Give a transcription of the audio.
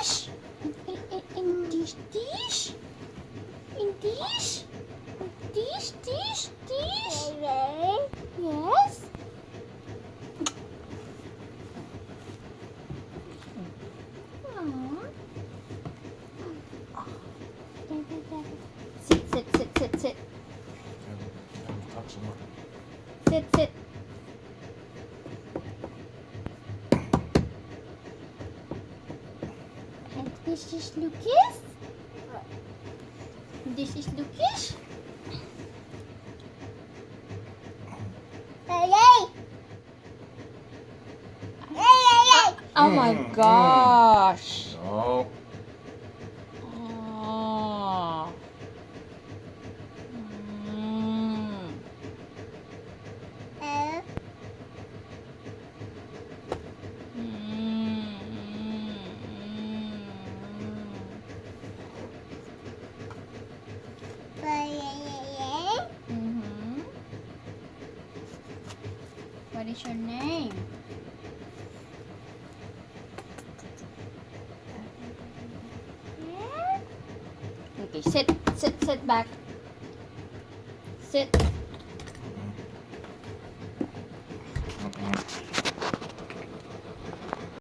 dish. In dish. In dish. Dish. Yes. Aw. Sit. Haven't touched them. Sit. And this is Lucas. This is Lucas. Oh my gosh. No. Oh. Mm. Mm-hmm. What is your name? Okay, sit back. Sit.